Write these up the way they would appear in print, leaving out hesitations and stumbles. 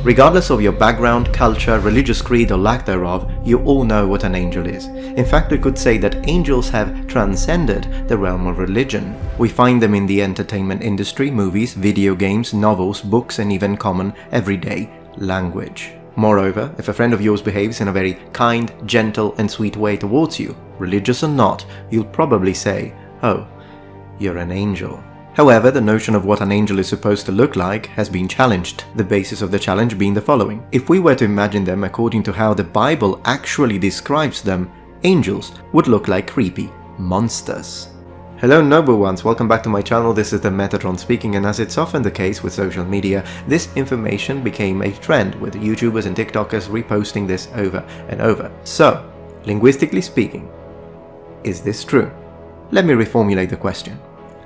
Regardless of your background, culture, religious creed or lack thereof, you all know what an angel is. In fact, we could say that angels have transcended the realm of religion. We find them in the entertainment industry, movies, video games, novels, books and even common, everyday language. Moreover, if a friend of yours behaves in a very kind, gentle and sweet way towards you, religious or not, you'll probably say, "Oh, you're an angel." However, the notion of what an angel is supposed to look like has been challenged, the basis of the challenge being the following. If we were to imagine them according to how the Bible actually describes them, angels would look like creepy monsters. Hello noble ones, welcome back to my channel. This is the Metatron speaking, and as it's often the case with social media, this information became a trend with YouTubers and TikTokers reposting this over and over. So, linguistically speaking, is this true? Let me reformulate the question.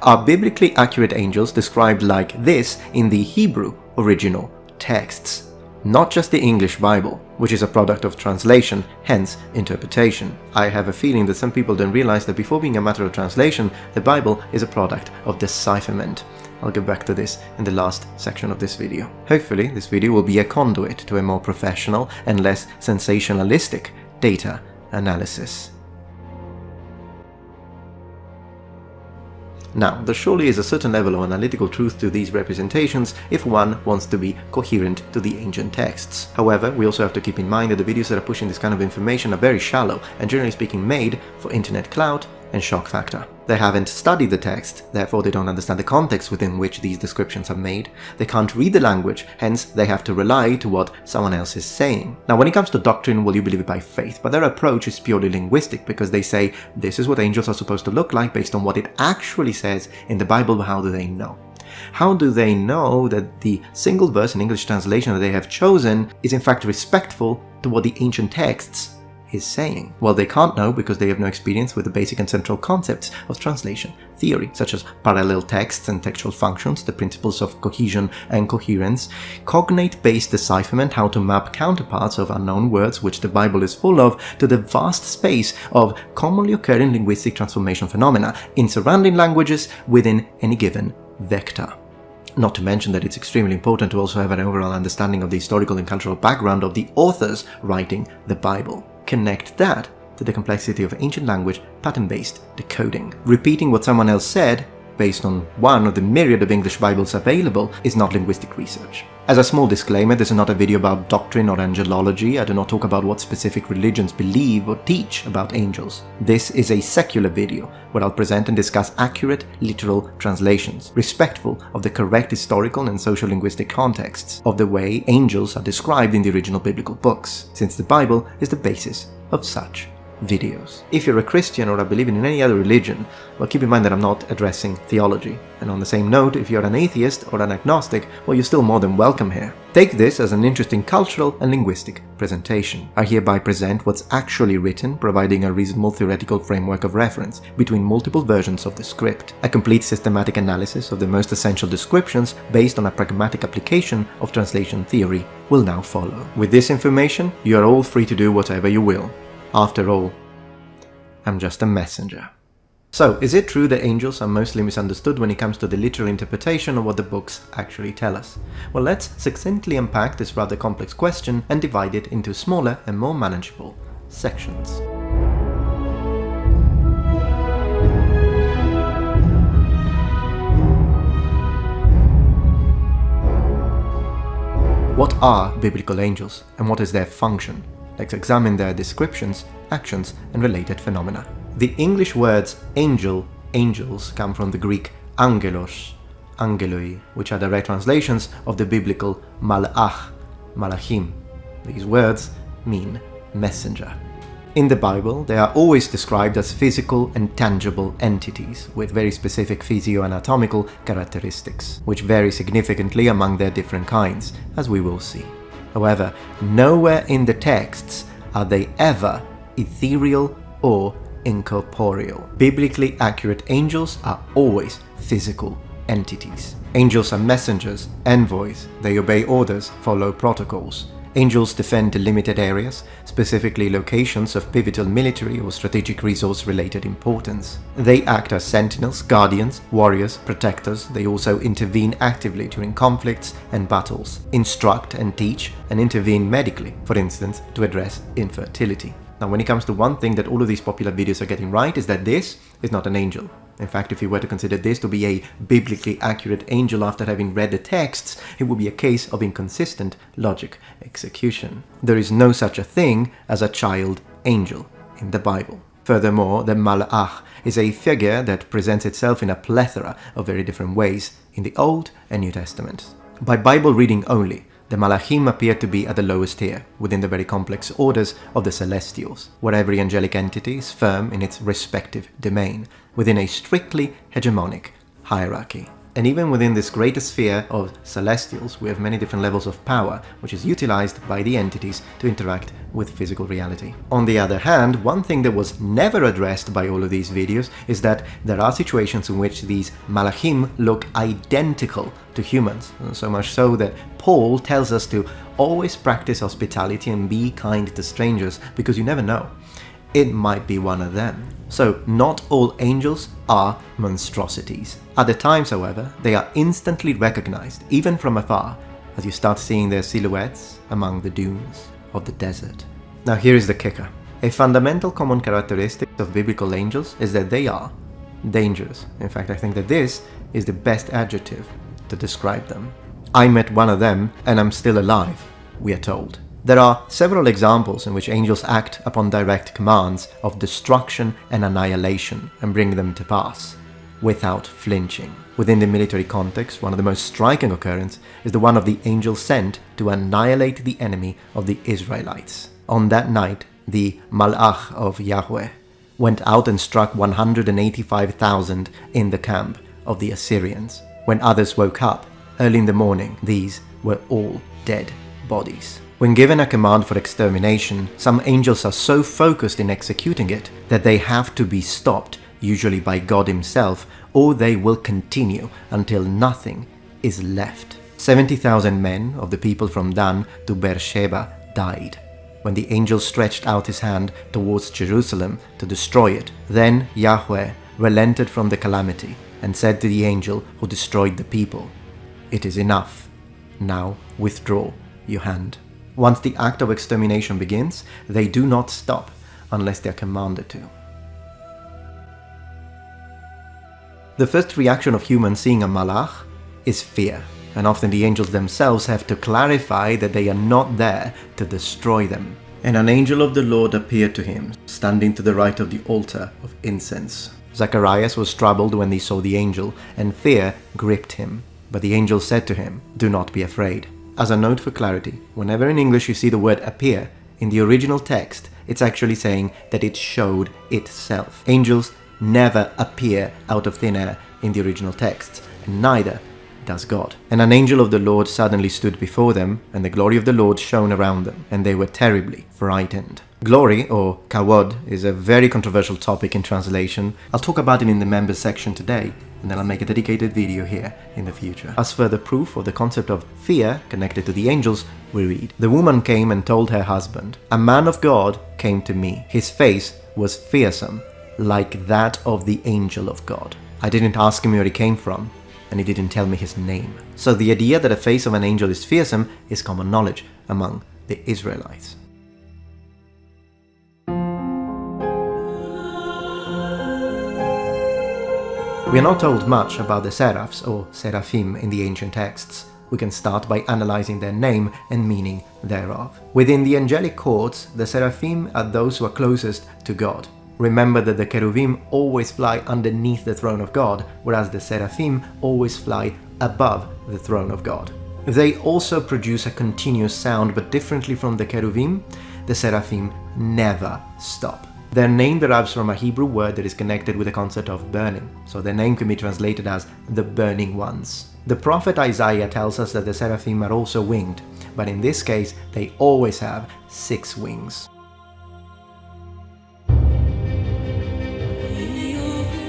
Are biblically accurate angels described like this in the Hebrew original texts? Not just the English Bible, which is a product of translation, hence interpretation. I have a feeling that some people don't realize that before being a matter of translation, the Bible is a product of decipherment. I'll get back to this in the last section of this video. Hopefully, this video will be a conduit to a more professional and less sensationalistic data analysis. Now, there surely is a certain level of analytical truth to these representations if one wants to be coherent to the ancient texts. However, we also have to keep in mind that the videos that are pushing this kind of information are very shallow and generally speaking made for internet clout and shock factor. They haven't studied the text, therefore they don't understand the context within which these descriptions are made. They can't read the language, hence they have to rely to what someone else is saying. Now when it comes to doctrine, well, you believe it by faith, but their approach is purely linguistic because they say this is what angels are supposed to look like based on what it actually says in the Bible. But how do they know? How do they know that the single verse in English translation that they have chosen is in fact respectful to what the ancient texts is saying? Well, they can't know because they have no experience with the basic and central concepts of translation theory, such as parallel texts and textual functions, the principles of cohesion and coherence, cognate-based decipherment, how to map counterparts of unknown words, which the Bible is full of, to the vast space of commonly occurring linguistic transformation phenomena in surrounding languages within any given vector. Not to mention that it's extremely important to also have an overall understanding of the historical and cultural background of the authors writing the Bible. Connect that to the complexity of ancient language pattern-based decoding. Repeating what someone else said based on one of the myriad of English Bibles available is not linguistic research. As a small disclaimer, this is not a video about doctrine or angelology. I do not talk about what specific religions believe or teach about angels. This is a secular video where I'll present and discuss accurate, literal translations, respectful of the correct historical and social-linguistic contexts of the way angels are described in the original biblical books, since the Bible is the basis of such videos. If you're a Christian or are believing in any other religion, well, keep in mind that I'm not addressing theology. And on the same note, if you're an atheist or an agnostic, well, you're still more than welcome here. Take this as an interesting cultural and linguistic presentation. I hereby present what's actually written, providing a reasonable theoretical framework of reference between multiple versions of the script. A complete systematic analysis of the most essential descriptions based on a pragmatic application of translation theory will now follow. With this information, you are all free to do whatever you will. After all, I'm just a messenger. So, is it true that angels are mostly misunderstood when it comes to the literal interpretation of what the books actually tell us? Well, let's succinctly unpack this rather complex question and divide it into smaller and more manageable sections. What are biblical angels and what is their function? Let's examine their descriptions, actions, and related phenomena. The English words angel, angels come from the Greek angelos, angeloi, which are direct translations of the biblical Malak Malakim. These words mean messenger. In the Bible, they are always described as physical and tangible entities with very specific physio-anatomical characteristics, which vary significantly among their different kinds, as we will see. However, nowhere in the texts are they ever ethereal or incorporeal. Biblically accurate angels are always physical entities. Angels are messengers, envoys. They obey orders, follow protocols. Angels defend delimited areas, specifically locations of pivotal military or strategic resource-related importance. They act as sentinels, guardians, warriors, protectors. They also intervene actively during conflicts and battles, instruct and teach, and intervene medically, for instance, to address infertility. Now, when it comes to one thing that all of these popular videos are getting right is that this is not an angel. In fact, if you were to consider this to be a biblically accurate angel after having read the texts, it would be a case of inconsistent logic execution. There is no such a thing as a child angel in the Bible. Furthermore, the Malach is a figure that presents itself in a plethora of very different ways in the Old and New Testaments. By Bible reading only, the Malachim appear to be at the lowest tier within the very complex orders of the celestials, where every angelic entity is firm in its respective domain, within a strictly hegemonic hierarchy. And even within this greater sphere of celestials, we have many different levels of power, which is utilized by the entities to interact with physical reality. On the other hand, one thing that was never addressed by all of these videos is that there are situations in which these Malachim look identical to humans, so much so that Paul tells us to always practice hospitality and be kind to strangers, because you never know. It might be one of them. So, not all angels are monstrosities. At the times, however, they are instantly recognized, even from afar, as you start seeing their silhouettes among the dunes of the desert. Now here is the kicker. A fundamental common characteristic of biblical angels is that they are dangerous. In fact, I think that this is the best adjective to describe them. I met one of them and I'm still alive, we are told. There are several examples in which angels act upon direct commands of destruction and annihilation and bring them to pass, without flinching. Within the military context, one of the most striking occurrences is the one of the angel sent to annihilate the enemy of the Israelites. On that night, the Malach of Yahweh went out and struck 185,000 in the camp of the Assyrians. When others woke up, early in the morning, these were all dead bodies. When given a command for extermination, some angels are so focused in executing it that they have to be stopped, usually by God himself, or they will continue until nothing is left. 70,000 men of the people from Dan to Beersheba died when the angel stretched out his hand towards Jerusalem to destroy it. Then Yahweh relented from the calamity and said to the angel who destroyed the people, "It is enough. Now withdraw your hand." Once the act of extermination begins, they do not stop unless they are commanded to. The first reaction of humans seeing a malach is fear, and often the angels themselves have to clarify that they are not there to destroy them. And an angel of the Lord appeared to him, standing to the right of the altar of incense. Zacharias was troubled when he saw the angel, and fear gripped him. But the angel said to him, "Do not be afraid." As a note for clarity, whenever in English you see the word appear, in the original text, it's actually saying that it showed itself. Angels never appear out of thin air in the original text, and neither does God. And an angel of the Lord suddenly stood before them, and the glory of the Lord shone around them, and they were terribly frightened. Glory, or kavod, is a very controversial topic in translation. I'll talk about it in the members section today, and then I'll make a dedicated video here in the future. As further proof of the concept of fear connected to the angels, we read, "The woman came and told her husband, 'A man of God came to me. His face was fearsome, like that of the angel of God. I didn't ask him where he came from, and he didn't tell me his name.'" So the idea that the face of an angel is fearsome is common knowledge among the Israelites. We are not told much about the seraphs or seraphim in the ancient texts. We can start by analyzing their name and meaning thereof. Within the angelic courts, the seraphim are those who are closest to God. Remember that the cherubim always fly underneath the throne of God, whereas the seraphim always fly above the throne of God. They also produce a continuous sound, but differently from the cherubim, the seraphim never stop. Their name derives from a Hebrew word that is connected with the concept of burning, so their name can be translated as the burning ones. The prophet Isaiah tells us that the seraphim are also winged, but in this case they always have 6 wings.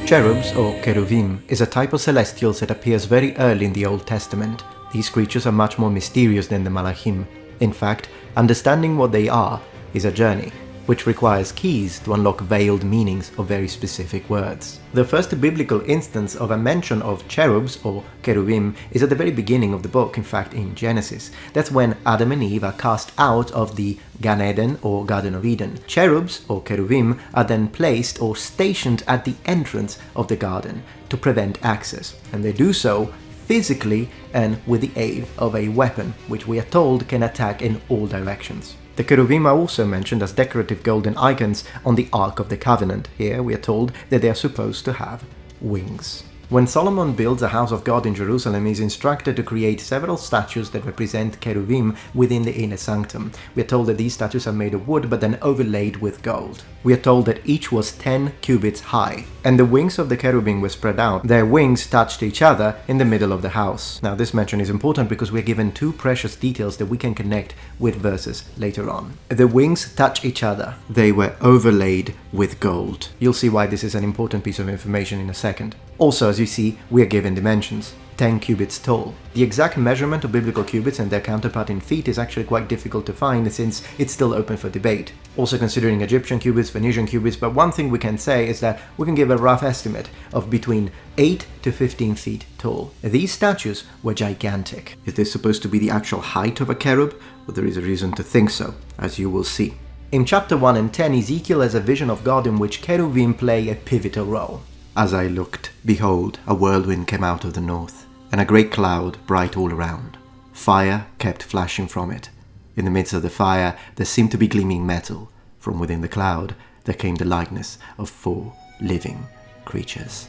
Cherubs, or cheruvim, is a type of celestials that appears very early in the Old Testament. These creatures are much more mysterious than the malachim. In fact, understanding what they are is a journey, which requires keys to unlock veiled meanings of very specific words. The first biblical instance of a mention of cherubs or cherubim is at the very beginning of the book, in fact in Genesis. That's when Adam and Eve are cast out of the Gan Eden or Garden of Eden. Cherubs or cherubim are then placed or stationed at the entrance of the garden to prevent access, and they do so physically and with the aid of a weapon, which we are told can attack in all directions. The cherubim are also mentioned as decorative golden icons on the Ark of the Covenant. Here we are told that they are supposed to have wings. When Solomon builds a house of God in Jerusalem, he is instructed to create several statues that represent cherubim within the inner sanctum. We are told that these statues are made of wood but then overlaid with gold. We are told that each was 10 cubits high, and the wings of the cherubim were spread out. Their wings touched each other in the middle of the house. Now this mention is important because we are given two precious details that we can connect with verses later on. The wings touch each other. They were overlaid with gold. You'll see why this is an important piece of information in a second. Also, as you see, we are given dimensions. 10 cubits tall. The exact measurement of biblical cubits and their counterpart in feet is actually quite difficult to find since it's still open for debate. Also considering Egyptian cubits, Phoenician cubits, but one thing we can say is that we can give a rough estimate of between 8 to 15 feet tall. These statues were gigantic. Is this supposed to be the actual height of a cherub? Well, there is a reason to think so, as you will see. In chapter 1 and 10, Ezekiel has a vision of God in which cherubim play a pivotal role. As I looked, behold, a whirlwind came out of the north, and a great cloud bright all around. Fire kept flashing from it. In the midst of the fire there seemed to be gleaming metal. From within the cloud there came the likeness of 4 living creatures.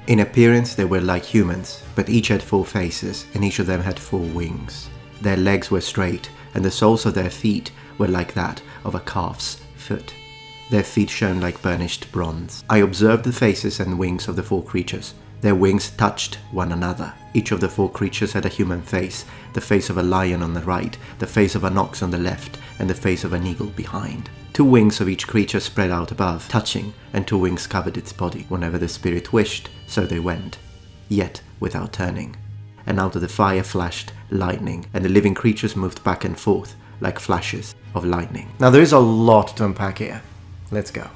In appearance they were like humans, but each had 4 faces, and each of them had 4 wings. Their legs were straight, and the soles of their feet were like that of a calf's foot. Their feet shone like burnished bronze. I observed the faces and wings of the 4 creatures. Their wings touched one another. Each of the 4 creatures had a human face, the face of a lion on the right, the face of an ox on the left, and the face of an eagle behind. 2 wings of each creature spread out above, touching, and 2 wings covered its body. Whenever the spirit wished, so they went, yet without turning. And out of the fire flashed lightning, and the living creatures moved back and forth like flashes of lightning. Now there is a lot to unpack here. Let's go.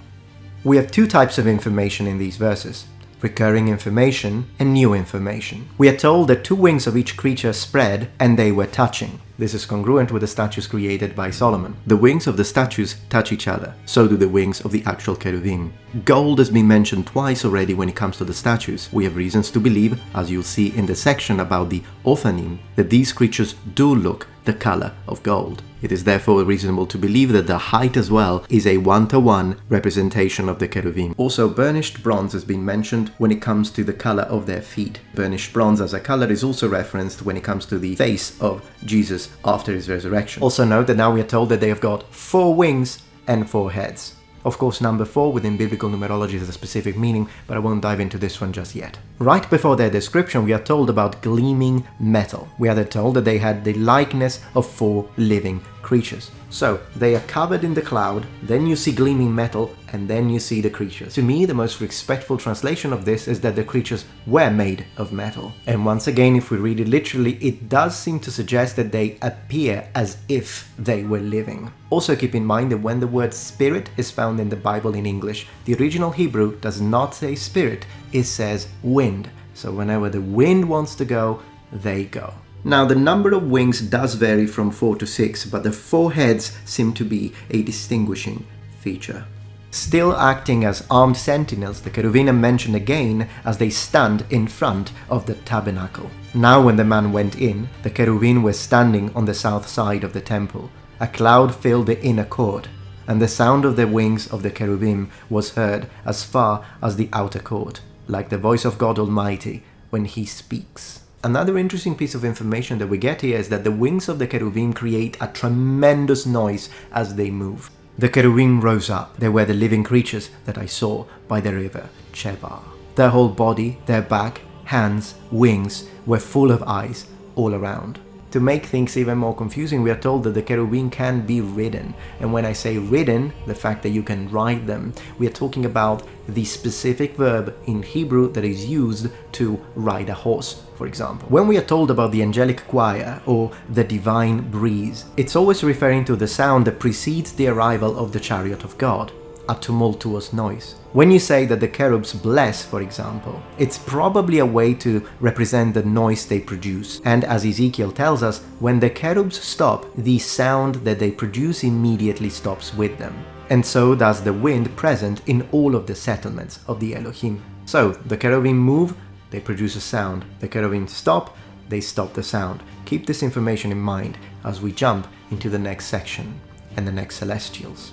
We have 2 types of information in these verses: recurring information and new information. We are told that 2 wings of each creature spread and they were touching. This is congruent with the statues created by Solomon. The wings of the statues touch each other, so do the wings of the actual cherubim. Gold has been mentioned twice already when it comes to the statues. We have reasons to believe, as you'll see in the section about the Ofanim, that these creatures do look the color of gold. It is therefore reasonable to believe that the height as well is a 1-to-1 representation of the cherubim. Also, burnished bronze has been mentioned when it comes to the color of their feet. Burnished bronze as a color is also referenced when it comes to the face of Jesus after his resurrection. Also note that now we are told that they have got 4 wings and 4 heads. Of course, number 4 within biblical numerology has a specific meaning, but I won't dive into this one just yet. Right before their description, we are told about gleaming metal. We are then told that they had the likeness of 4 living creatures. So, they are covered in the cloud, then you see gleaming metal, and then you see the creatures. To me, the most respectful translation of this is that the creatures were made of metal. And once again, if we read it literally, it does seem to suggest that they appear as if they were living. Also keep in mind that when the word spirit is found in the Bible in English, the original Hebrew does not say spirit, it says wind. So whenever the wind wants to go, they go. Now the number of wings does vary from 4 to 6, but the 4 heads seem to be a distinguishing feature. Still acting as armed sentinels, the cherubim are mentioned again as they stand in front of the tabernacle. Now when the man went in, the cherubim were standing on the south side of the temple. A cloud filled the inner court, and the sound of the wings of the cherubim was heard as far as the outer court, like the voice of God Almighty when he speaks. Another interesting piece of information that we get here is that the wings of the cherubim create a tremendous noise as they move. The cherubim rose up. They were the living creatures that I saw by the river Chebar. Their whole body, their back, hands, wings were full of eyes all around. To make things even more confusing, we are told that the cherubim can be ridden. And when I say ridden, the fact that you can ride them, we are talking about the specific verb in Hebrew that is used to ride a horse, for example. When we are told about the angelic choir or the divine breeze, it's always referring to the sound that precedes the arrival of the chariot of God, a tumultuous noise. When you say that the cherubs bless, for example, it's probably a way to represent the noise they produce. And as Ezekiel tells us, when the cherubs stop, the sound that they produce immediately stops with them. And so does the wind present in all of the settlements of the Elohim. So, the cherubim move, they produce a sound. The cherubim stop, they stop the sound. Keep this information in mind as we jump into the next section and the next celestials.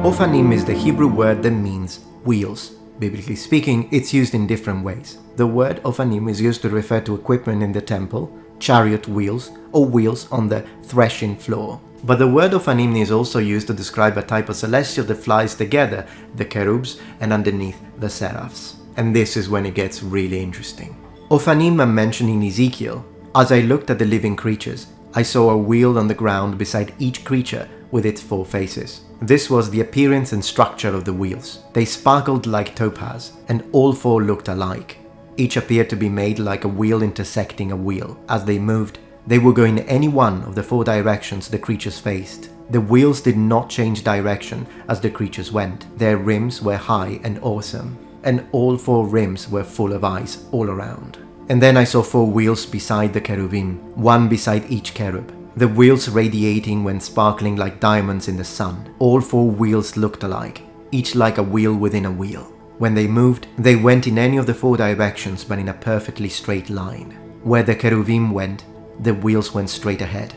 Ofanim is the Hebrew word that means wheels. Biblically speaking, it's used in different ways. The word Ofanim is used to refer to equipment in the temple, chariot wheels, or wheels on the threshing floor. But the word Ofanim is also used to describe a type of celestial that flies together, the cherubs, and underneath the seraphs. And this is when it gets really interesting. Ofanim are mentioned in Ezekiel. As I looked at the living creatures, I saw a wheel on the ground beside each creature with its 4 faces. This was the appearance and structure of the wheels. They sparkled like topaz, and all 4 looked alike. Each appeared to be made like a wheel intersecting a wheel. As they moved, they would go in any one of the 4 directions the creatures faced. The wheels did not change direction as the creatures went. Their rims were high and awesome, and all 4 rims were full of eyes all around. And then I saw 4 wheels beside the cherubim, one beside each cherub. The wheels radiating when sparkling like diamonds in the sun. All 4 wheels looked alike, each like a wheel within a wheel. When they moved, they went in any of the 4 directions but in a perfectly straight line. Where the cherubim went, the wheels went straight ahead.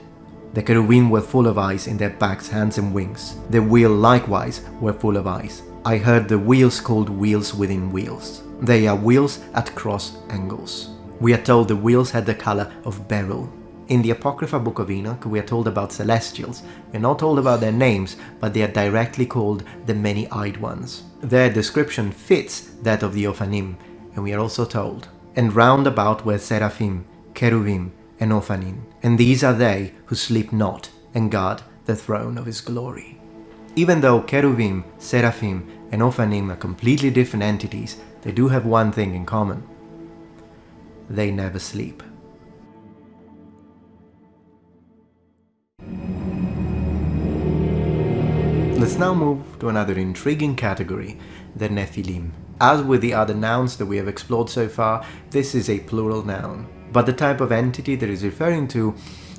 The cherubim were full of eyes in their backs, hands and wings. The wheel likewise were full of eyes. I heard the wheels called wheels within wheels. They are wheels at cross angles. We are told the wheels had the color of beryl. In the Apocrypha Book of Enoch, we are told about celestials. We are not told about their names, but they are directly called the many-eyed ones. Their description fits that of the Ofanim, and we are also told, and round about were Seraphim, Cherubim, and Ofanim, and these are they who sleep not, and guard the throne of his glory. Even though Cherubim, Seraphim, and Ofanim are completely different entities, they do have one thing in common. They never sleep. Let's now move to another intriguing category, the Nephilim. As with the other nouns that we have explored so far, this is a plural noun. But the type of entity that is referring to,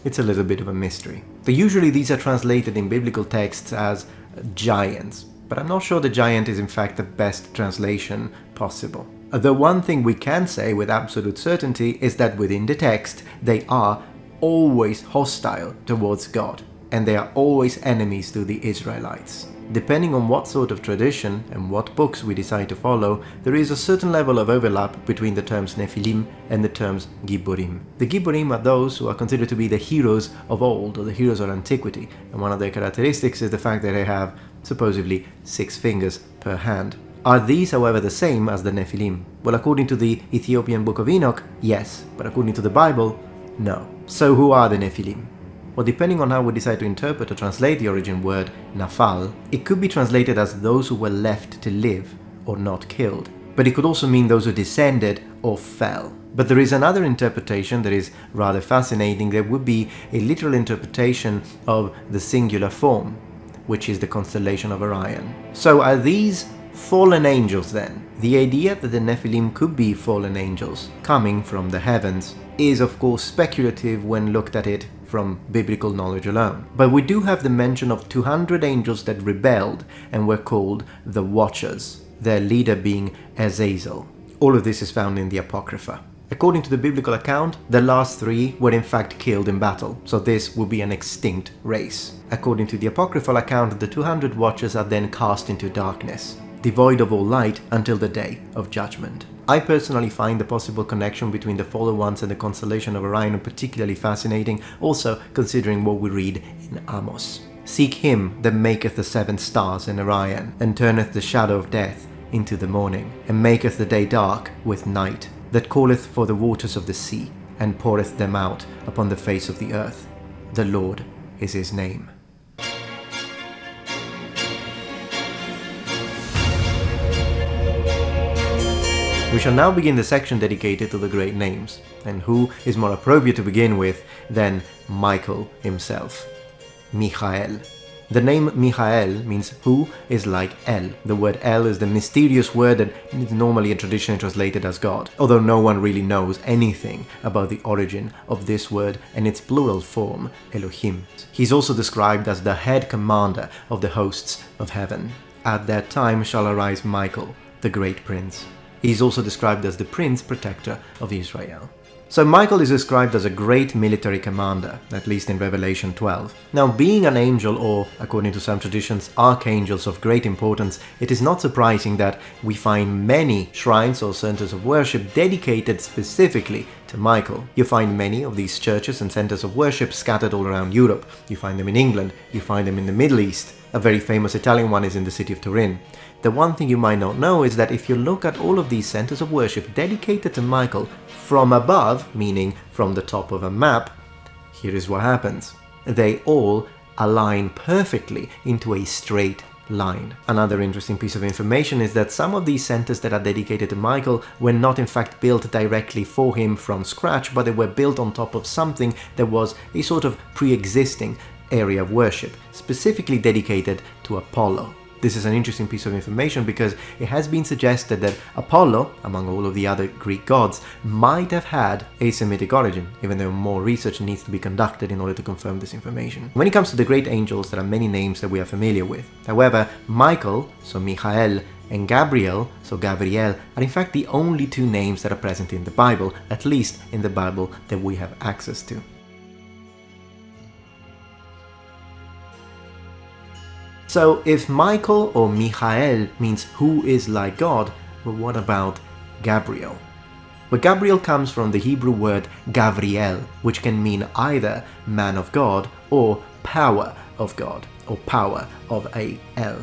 it's a little bit of a mystery. So usually these are translated in biblical texts as giants, but I'm not sure the giant is in fact the best translation possible. The one thing we can say with absolute certainty is that within the text, they are always hostile towards God, and they are always enemies to the Israelites. Depending on what sort of tradition and what books we decide to follow, there is a certain level of overlap between the terms Nephilim and the terms Gibborim. The Gibborim are those who are considered to be the heroes of old, or the heroes of antiquity, and one of their characteristics is the fact that they have, supposedly, 6 fingers per hand. Are these, however, the same as the Nephilim? Well, according to the Ethiopian Book of Enoch, yes, but according to the Bible, no. So who are the Nephilim? Well, depending on how we decide to interpret or translate the origin word nafal, it could be translated as those who were left to live or not killed. But it could also mean those who descended or fell. But there is another interpretation that is rather fascinating. There would be a literal interpretation of the singular form, which is the constellation of Orion. So are these fallen angels then? The idea that the Nephilim could be fallen angels coming from the heavens is of course speculative when looked at it from biblical knowledge alone. But we do have the mention of 200 angels that rebelled and were called the Watchers, their leader being Azazel. All of this is found in the Apocrypha. According to the biblical account, the last 3 were in fact killed in battle, so this would be an extinct race. According to the apocryphal account, the 200 Watchers are then cast into darkness, devoid of all light until the day of judgment. I personally find the possible connection between the fallen ones and the constellation of Orion particularly fascinating, also considering what we read in Amos. Seek him that maketh the 7 stars in Orion, and turneth the shadow of death into the morning, and maketh the day dark with night, that calleth for the waters of the sea, and poureth them out upon the face of the earth. The Lord is his name. We shall now begin the section dedicated to the great names, and who is more appropriate to begin with than Michael himself? Michael. The name Michael means who is like El. The word El is the mysterious word that is normally and traditionally translated as God, although no one really knows anything about the origin of this word and its plural form, Elohim. He's also described as the head commander of the hosts of heaven. At that time shall arise Michael, the great prince. He is also described as the prince protector of Israel. So Michael is described as a great military commander, at least in Revelation 12. Now, being an angel, or according to some traditions, archangels of great importance, it is not surprising that we find many shrines or centers of worship dedicated specifically to Michael. You find many of these churches and centers of worship scattered all around Europe. You find them in England, you find them in the Middle East. A very famous Italian one is in the city of Turin. The one thing you might not know is that if you look at all of these centers of worship dedicated to Michael from above, meaning from the top of a map, here is what happens. They all align perfectly into a straight line. Another interesting piece of information is that some of these centers that are dedicated to Michael were not in fact built directly for him from scratch, but they were built on top of something that was a sort of pre-existing area of worship, specifically dedicated to Apollo. This is an interesting piece of information because it has been suggested that Apollo, among all of the other Greek gods, might have had a Semitic origin, even though more research needs to be conducted in order to confirm this information. When it comes to the great angels, there are many names that we are familiar with. However, Michael, so Michael, and Gabriel, so Gabriel, are in fact the only two names that are present in the Bible, at least in the Bible that we have access to. So if Michael or Michael means who is like God, well, what about Gabriel? Well, Gabriel comes from the Hebrew word Gabriel, which can mean either man of God or power of God, or power of a El.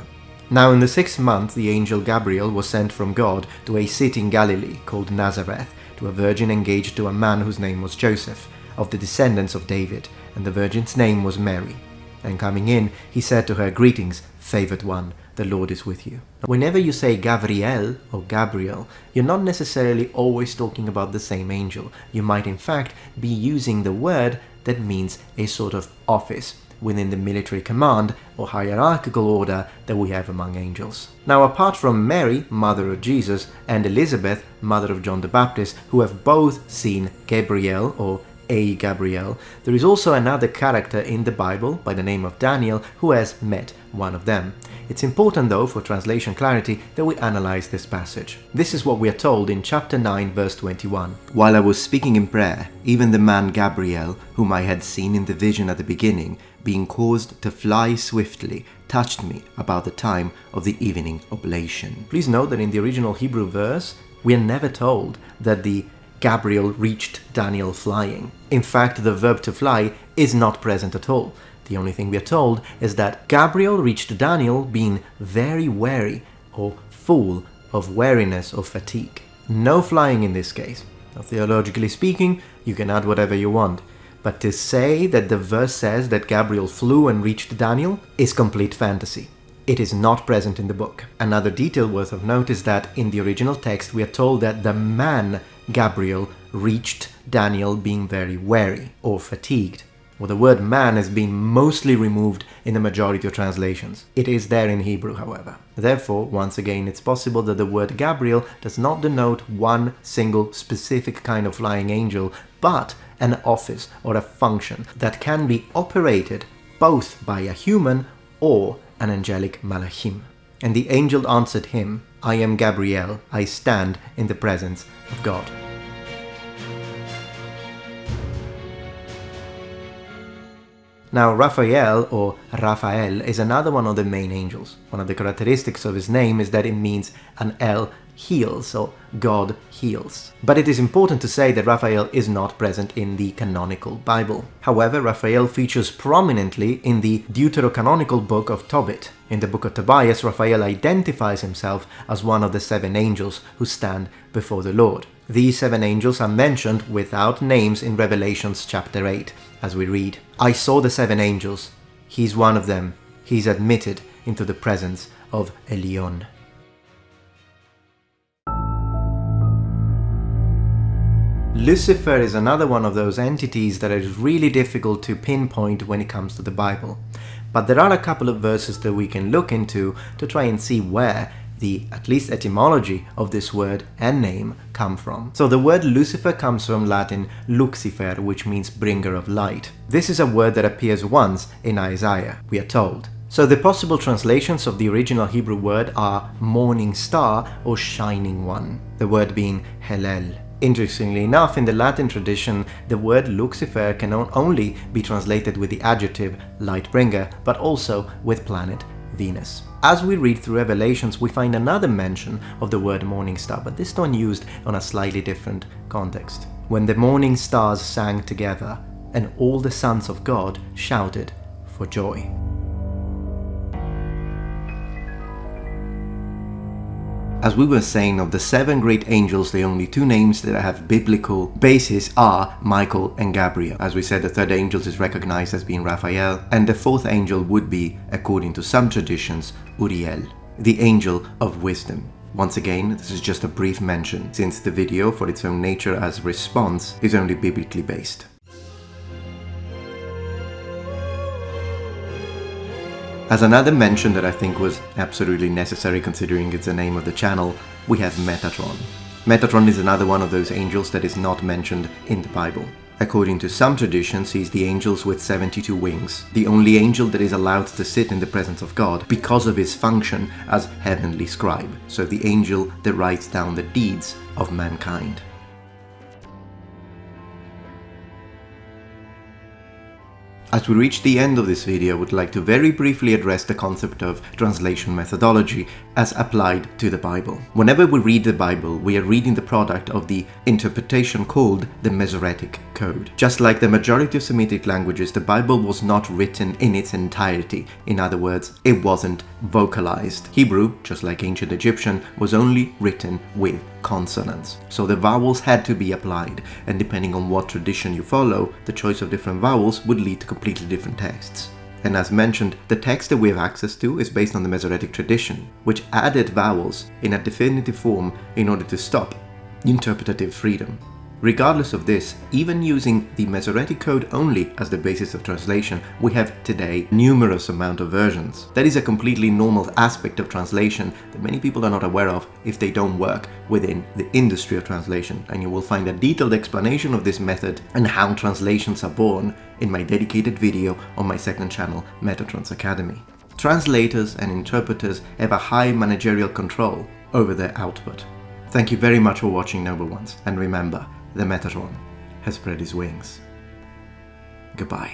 Now in the 6th month, the angel Gabriel was sent from God to a city in Galilee called Nazareth, to a virgin engaged to a man whose name was Joseph, of the descendants of David, and the virgin's name was Mary. And coming in, he said to her, "Greetings, favored one, the Lord is with you." Whenever you say Gabriel or Gabriel, you're not necessarily always talking about the same angel. You might in fact be using the word that means a sort of office within the military command or hierarchical order that we have among angels. Now, apart from Mary, mother of Jesus, and Elizabeth, mother of John the Baptist, who have both seen Gabriel or a Gabriel, there is also another character in the Bible by the name of Daniel who has met one of them. It's important though, for translation clarity, that we analyze this passage. This is what we are told in chapter 9 verse 21. "While I was speaking in prayer, even the man Gabriel, whom I had seen in the vision at the beginning, being caused to fly swiftly, touched me about the time of the evening oblation." Please note that in the original Hebrew verse, we are never told that the Gabriel reached Daniel flying. In fact, the verb to fly is not present at all. The only thing we are told is that Gabriel reached Daniel being very weary or full of weariness or fatigue. No flying in this case. Now, theologically speaking, you can add whatever you want. But to say that the verse says that Gabriel flew and reached Daniel is complete fantasy. It is not present in the book. Another detail worth of note is that in the original text we are told that the man Gabriel reached Daniel being very weary or fatigued. Well, the word man has been mostly removed in the majority of translations. It is there in Hebrew, however. Therefore, once again, it's possible that the word Gabriel does not denote one single specific kind of flying angel, but an office or a function that can be operated both by a human or an angelic Malachim. And the angel answered him, "I am Gabriel, I stand in the presence of God." Now, Raphael, or Raphael, is another one of the main angels. One of the characteristics of his name is that it means an El heals, or God heals. But it is important to say that Raphael is not present in the canonical Bible. However, Raphael features prominently in the deuterocanonical book of Tobit. In the book of Tobias, Raphael identifies himself as one of the 7 angels who stand before the Lord. These 7 angels are mentioned without names in Revelations chapter 8, as we read, "I saw the 7 angels. He's one of them. He's admitted into the presence of Elion." Lucifer is another one of those entities that is really difficult to pinpoint when it comes to the Bible. But there are a couple of verses that we can look into to try and see where the, at least etymology of this word and name come from. So the word Lucifer comes from Latin lucifer, which means bringer of light. This is a word that appears once in Isaiah, we are told. So the possible translations of the original Hebrew word are morning star or shining one, the word being Helel. Interestingly enough, in the Latin tradition, the word Lucifer can not only be translated with the adjective light bringer, but also with planet Venus. As we read through Revelations, we find another mention of the word morning star, but this one used on a slightly different context. When the morning stars sang together, and all the sons of God shouted for joy. As we were saying, of the 7 great angels, the only 2 names that have biblical basis are Michael and Gabriel. As we said, the 3rd angel is recognized as being Raphael, and the 4th angel would be, according to some traditions, Uriel, the angel of wisdom. Once again, this is just a brief mention, since the video, for its own nature as response, is only biblically based. As another mention that I think was absolutely necessary considering it's the name of the channel, we have Metatron. Metatron is another one of those angels that is not mentioned in the Bible. According to some traditions, he is the angel with 72 wings, the only angel that is allowed to sit in the presence of God because of his function as heavenly scribe, so the angel that writes down the deeds of mankind. As we reach the end of this video, I would like to very briefly address the concept of translation methodology as applied to the Bible. Whenever we read the Bible, we are reading the product of the interpretation called the Masoretic Code. Just like the majority of Semitic languages, the Bible was not written in its entirety. In other words, it wasn't vocalized. Hebrew, just like ancient Egyptian, was only written with consonants. So the vowels had to be applied, and depending on what tradition you follow, the choice of different vowels would lead to completely different texts. And as mentioned, the text that we have access to is based on the Masoretic tradition, which added vowels in a definitive form in order to stop interpretative freedom. Regardless of this, even using the Masoretic code only as the basis of translation, we have today numerous amount of versions. That is a completely normal aspect of translation that many people are not aware of if they don't work within the industry of translation, and you will find a detailed explanation of this method and how translations are born in my dedicated video on my second channel, Metatron's Academy. Translators and interpreters have a high managerial control over their output. Thank you very much for watching, noble ones, and remember, the Metatron has spread his wings. Goodbye.